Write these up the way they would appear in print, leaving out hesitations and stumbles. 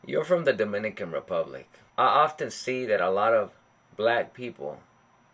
You're from the Dominican Republic. I often see that a lot of black people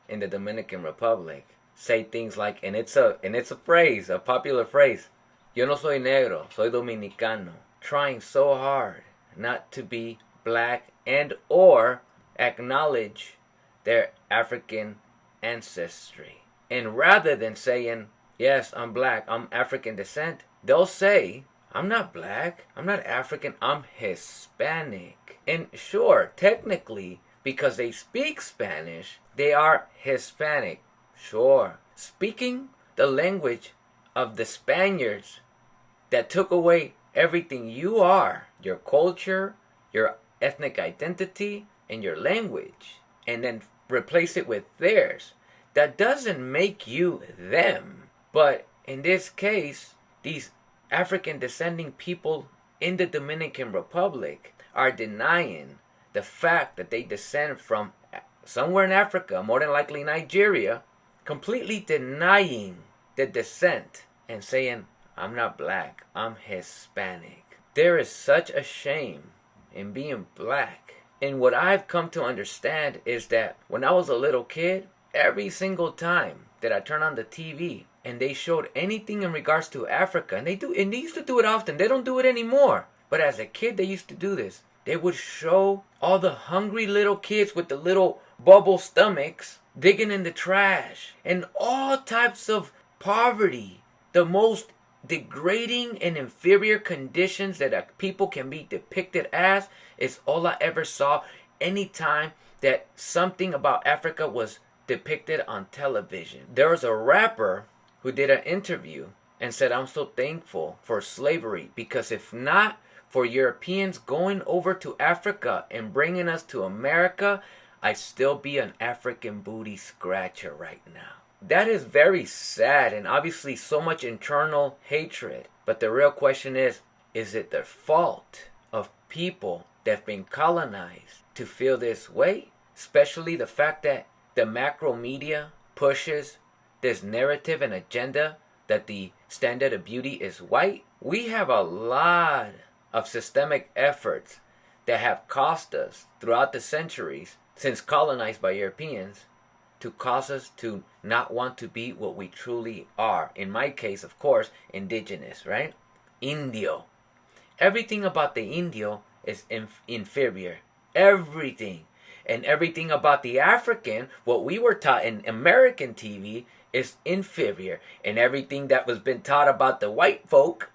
in the Dominican Republic say things like, and it's a phrase, a popular phrase, yo no soy negro, soy dominicano, trying so hard not to be black and or acknowledge their African ancestry. And rather than saying, yes, I'm black, I'm African descent, they'll say, I'm not black, I'm not African, I'm Hispanic. And sure, technically, because they speak Spanish, they are Hispanic. Sure. Speaking the language of the Spaniards that took away everything you are, your culture, your ethnic identity, and your language, and then replace it with theirs. That doesn't make you them. But in this case, these African descending people in the Dominican Republic are denying the fact that they descend from somewhere in Africa, more than likely Nigeria, completely denying the descent and saying, I'm not black, I'm Hispanic. There is such a shame in being black. And what I've come to understand is that when I was a little kid, every single time that I turned on the TV and they showed anything in regards to Africa, and they used to do it often, they don't do it anymore. But as a kid, they used to do this. They would show all the hungry little kids with the little bubble stomachs digging in the trash and all types of poverty, the most degrading and inferior conditions that people can be depicted as is all I ever saw anytime that something about Africa was depicted on television. There was a rapper who did an interview and said, I'm so thankful for slavery because if not for Europeans going over to Africa and bringing us to America, I'd still be an African booty scratcher right now. That is very sad and obviously so much internal hatred. But the real question is it the fault of people that have been colonized to feel this way? Especially the fact that the macro media pushes this narrative and agenda that the standard of beauty is white. We have a lot of systemic efforts that have cost us throughout the centuries since colonized by Europeans to cause us to not want to be what we truly are. In my case, of course, indigenous, right? Indio. Everything about the Indio is inferior. Everything. And everything about the African, what we were taught in American TV, is inferior. And everything that was been taught about the white folk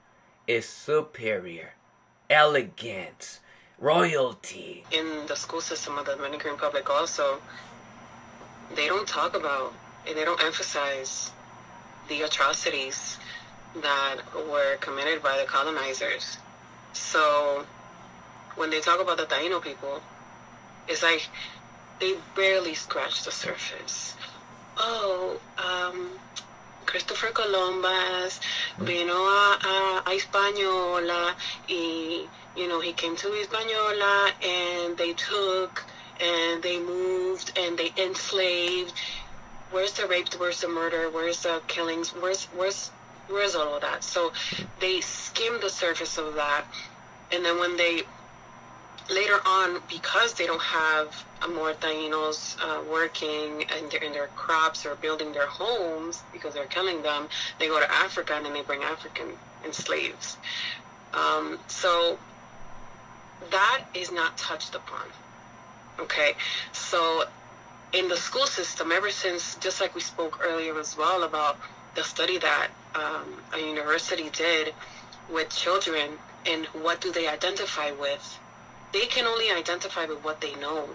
is superior. Elegance. Royalty. In the school system of the Dominican Republic also, they don't talk about and they don't emphasize the atrocities that were committed by the colonizers. So when they talk about the Taino people, it's like they barely scratch the surface. Oh, Christopher Columbus vino a Hispaniola y, you know, he came to Hispaniola and they took and they moved and they enslaved. Where's the rape? Where's the murder? Where's the killings? Where's all of that? So they skim the surface of that, and then when they later on, because they don't have more Tainos working in their crops or building their homes because they're killing them, they go to Africa and then they bring African and slaves. So that is not touched upon. Okay, so in the school system, ever since, just like we spoke earlier as well about the study that a university did with children and what do they identify with, they can only identify with what they know.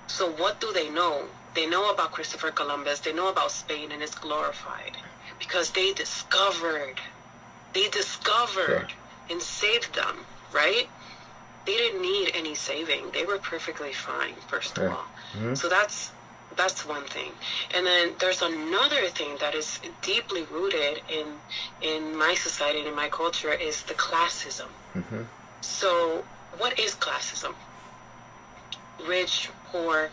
So what do they know? They know about Christopher Columbus, they know about Spain, and it's glorified because they discovered Sure. and saved them, right? They didn't need any saving. They were perfectly fine, first of all. Mm-hmm. So that's one thing. And then there's another thing that is deeply rooted in my society and in my culture is the classism. Mm-hmm. So what is classism? Rich, poor,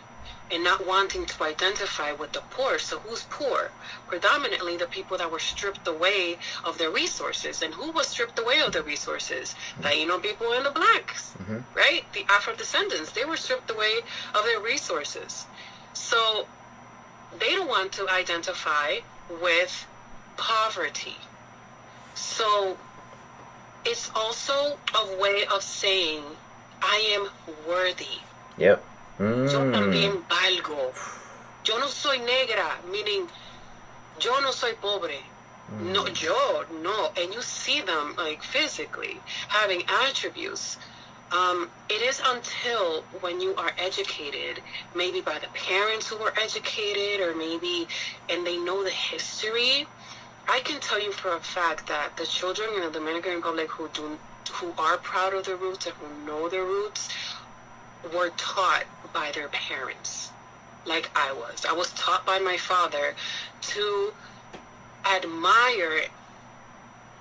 and not wanting to identify with the poor. So who's poor? Predominantly the people that were stripped away of their resources. And who was stripped away of their resources? Taino people and the blacks, right? The Afro-descendants, they were stripped away of their resources. So they don't want to identify with poverty. So it's also a way of saying, I am worthy. Yep. Yo también valgo. Yo no soy negra, meaning yo no soy pobre. No, yo, no. And you see them, like, physically having attributes. It is until when you are educated, maybe by the parents who were educated, or maybe, and they know the history. I can tell you for a fact that the children in the Dominican Republic who are proud of their roots and who know their roots were taught by their parents, like I was. I was taught by my father to admire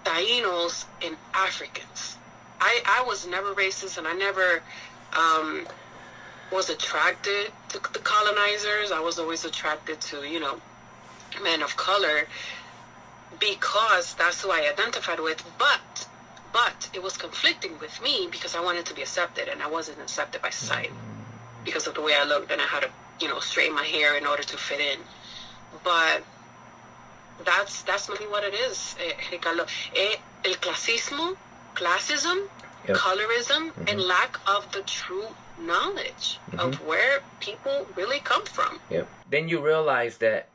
Tainos and Africans. I was never racist, and I never was attracted to the colonizers. I was always attracted to, men of color, because that's who I identified with. But it was conflicting with me because I wanted to be accepted, and I wasn't accepted by society because of the way I looked, and I had to, straighten my hair in order to fit in. But that's maybe what it is, Ricardo. El classism, yep. Colorism, and lack of the true knowledge of where people really come from. Yep. Then you realize that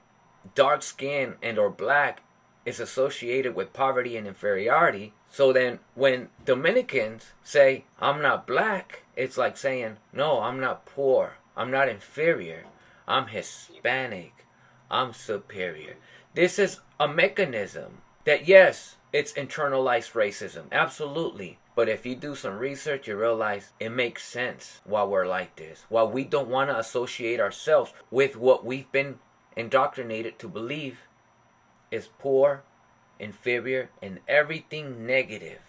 dark skin and or black is associated with poverty and inferiority. So then when Dominicans say, I'm not black, it's like saying, no, I'm not poor, I'm not inferior, I'm Hispanic, I'm superior. This is a mechanism that, yes, it's internalized racism, absolutely. But if you do some research, you realize it makes sense why we're like this. Why we don't want to associate ourselves with what we've been indoctrinated to believe is poor, inferior, and everything negative.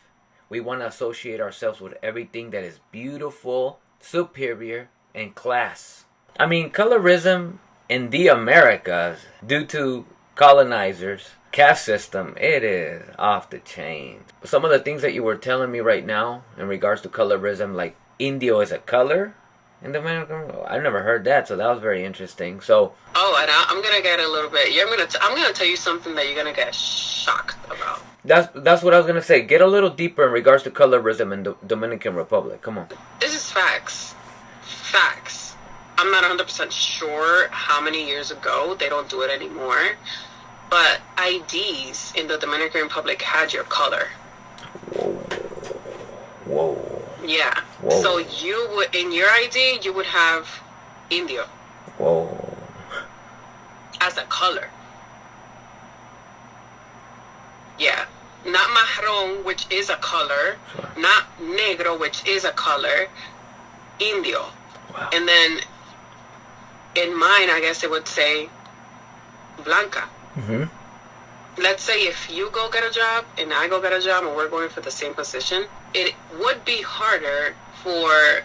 We want to associate ourselves with everything that is beautiful, superior, and class. I mean, colorism in the Americas, due to colonizers, caste system, it is off the chain. Some of the things that you were telling me right now in regards to colorism, like Indio is a color in the Dominican, I've never heard that, so that was very interesting. So, and I'm gonna get a little bit. I'm gonna tell you something that you're gonna get shocked about. That's what I was gonna say. Get a little deeper in regards to colorism in the Dominican Republic. Come on. This is facts. Facts. I'm not 100% sure how many years ago. They don't do it anymore. But IDs in the Dominican Republic had your color. Whoa. Yeah. Whoa. So you would, in your ID, you would have Indio. Whoa. As a color. Yeah. Not marrón, which is a color. Sure. Not negro, which is a color. Indio. Wow. And then in mine, I guess it would say blanca. Let's say if you go get a job and I go get a job and we're going for the same position, it would be harder for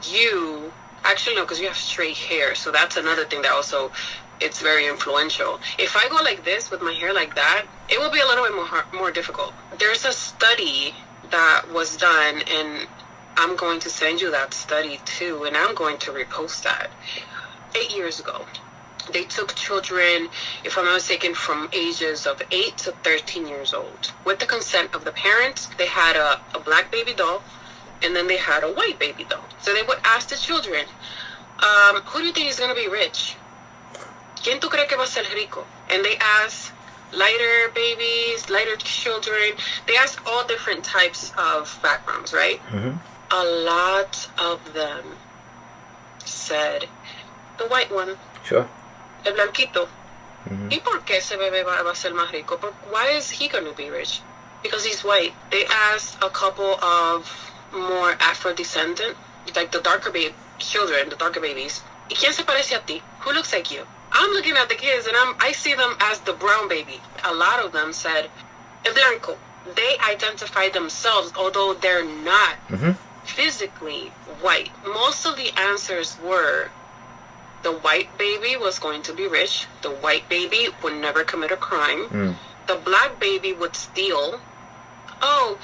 you. Actually, no, because you have straight hair. So that's another thing that also, it's very influential. If I go like this with my hair like that, it will be a little bit more difficult. There's a study that was done, and I'm going to send you that study too, and I'm going to repost that. 8 years ago. They took children, if I'm not mistaken, from ages of 8 to 13 years old. With the consent of the parents, they had a black baby doll, and then they had a white baby doll. So they would ask the children, who do you think is going to be rich? ¿Quién tú crees que va a ser rico? And they asked lighter babies, lighter children. They asked all different types of backgrounds, right? A lot of them said, the white one. Sure. El blanquito. ¿Y por qué ese bebé va a ser más rico? Why is he going to be rich? Because he's white. They asked a couple of more Afro-descendant, like the darker children, the darker babies. ¿Y quién se parece a ti? Who looks like you? I'm looking at the kids and I see them as the brown baby. A lot of them said, el blanco. They identify themselves, although they're not physically white. Most of the answers were The white baby was going to be rich. The white baby would never commit a crime. The black baby would steal. Oh,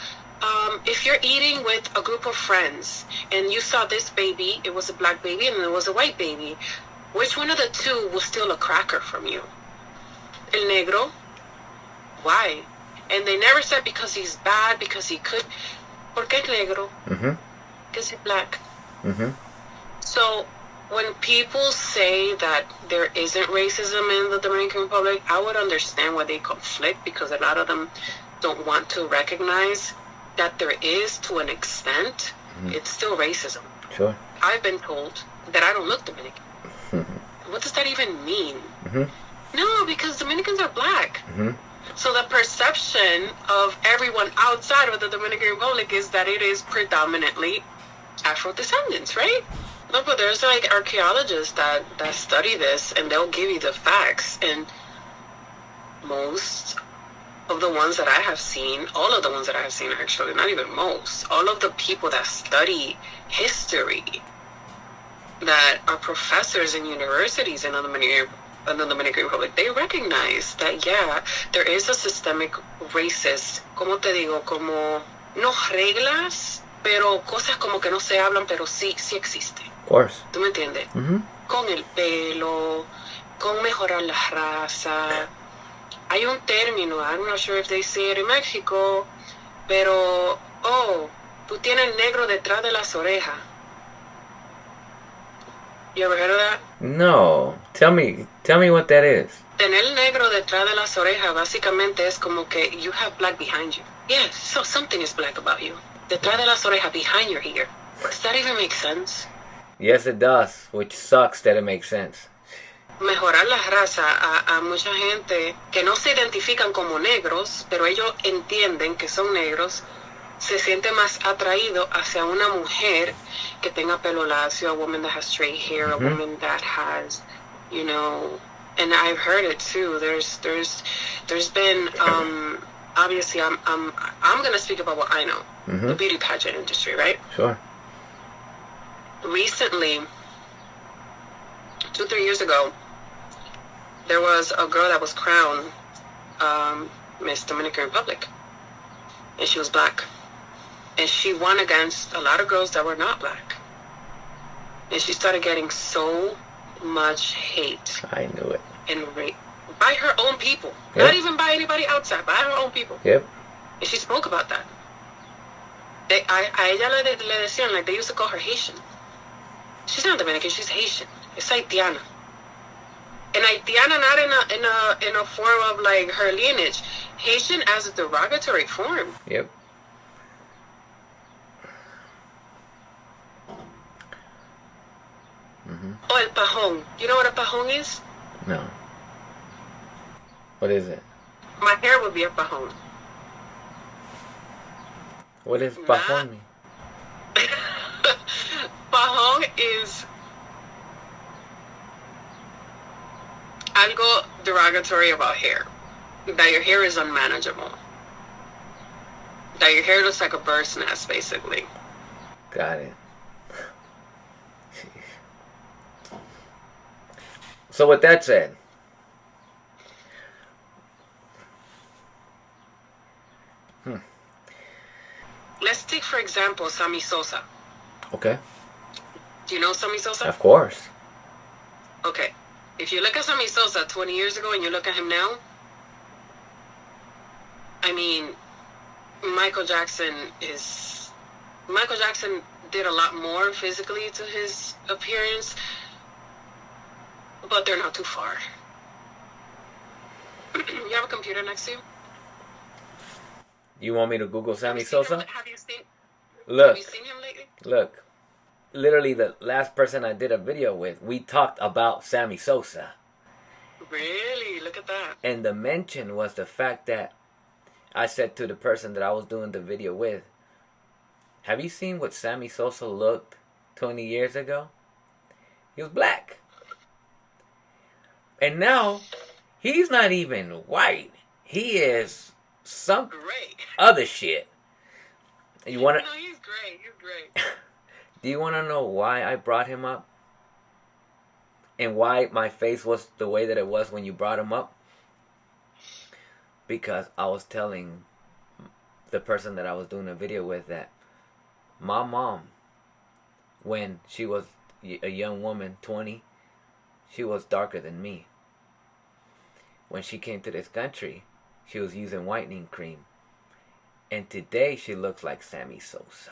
if you're eating with a group of friends and you saw this baby, it was a black baby and it was a white baby, which one of the two will steal a cracker from you? El negro. Why? And they never said because he's bad, because he could. ¿Por qué es negro? Because he's black. So when people say that there isn't racism in the Dominican Republic, I would understand why they conflict, because a lot of them don't want to recognize that there is, to an extent. It's still racism. Sure. I've been told that I don't look Dominican. What does that even mean? No, because Dominicans are black. So the perception of everyone outside of the Dominican Republic is that it is predominantly Afro-descendants, right? No, but there's like archaeologists that study this, and they'll give you the facts. And most of the ones that I have seen, all of the ones that I have seen actually, not even most, all of the people that study history, that are professors in universities in the Dominican Republic, they recognize that, yeah, there is a systemic racist, como te digo, como, no reglas, pero cosas como que no se hablan, pero sí existe. Of course. ¿Tú me entiendes? Con el pelo, con mejorar la raza. Hay un término, I'm not sure if they say it in Mexico, pero, oh, tú tienes el negro detrás de las orejas. You ever heard of that? No. Tell me what that is. Tener el negro detrás de las orejas básicamente es como que you have black behind you. Yes, so something is black about you. Detrás de las orejas, behind your ear. Does that even make sense? Yes, it does, which sucks that it makes sense. Mejorar la raza a mucha gente que no se identifican como negros, pero ellos entienden que son negros, se siente más atraído hacia una mujer que tenga pelo lacio, a woman that has straight hair, a woman that has, you know, and I've heard it too. There's been obviously I'm gonna speak about what I know, the beauty pageant industry, right? Sure. Recently, 2-3 years ago, there was a girl that was crowned Miss Dominican Republic, and she was black. And she won against a lot of girls that were not black. And she started getting so much hate. I knew it. And by her own people. Yep. Not even by anybody outside, by her own people. Yep. And she spoke about that. A ella le decían, like, they used to call her Haitian. She's not Dominican, she's Haitian. It's Haitiana. And Haitiana not in a form of, like, her lineage. Haitian as a derogatory form. Yep. Oh, el pajón. You know what a pajón is? No. What is it? My hair would be a pajón. What does pajón mean? Pajón is algo derogatory about hair. That your hair is unmanageable. That your hair looks like a bird's nest, basically. Got it. So with that said, let's take, for example, Sammy Sosa. okay, Do you know Sammy Sosa? of course. Okay. If you look at Sammy Sosa 20 years ago and you look at him now, I mean, Michael Jackson did a lot more physically to his appearance, but they're not too far. You have a computer next to you? You want me to Google Sammy Sosa? Have you seen Look, him lately? look. Literally the last person I did a video with, we talked about Sammy Sosa. Really? Look at that. And the mention was the fact that I said to the person that I was doing the video with, have you seen what Sammy Sosa looked 20 years ago? He was black. And now, he's not even white. He is some Great. other shit. You wanna? No, he's great. He's great. Do you want to know why I brought him up? And why my face was the way that it was when you brought him up? Because I was telling the person that I was doing a video with that my mom, when she was a young woman, 20, she was darker than me. When she came to this country, she was using whitening cream. And today she looks like Sammy Sosa.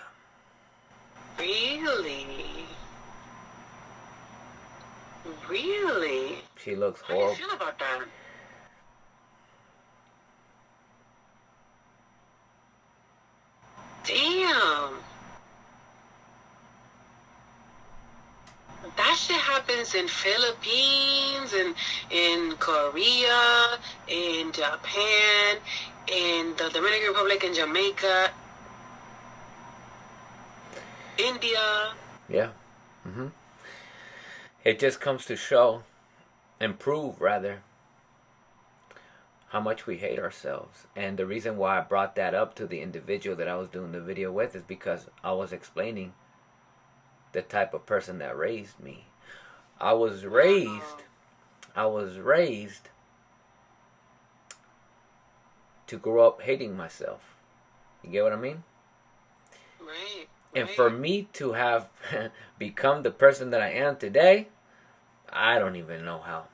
Really? Really? She looks How do you horrible. feel about that? Damn. That shit happens in Philippines, in Korea, in Japan, in the Dominican Republic, in Jamaica, India. Yeah. It just comes to show and prove, rather, how much we hate ourselves. And the reason why I brought that up to the individual that I was doing the video with is because I was explaining the type of person that raised me. I was raised to grow up hating myself. You get what I mean? Right. And for me to have become the person that I am today, I don't even know how.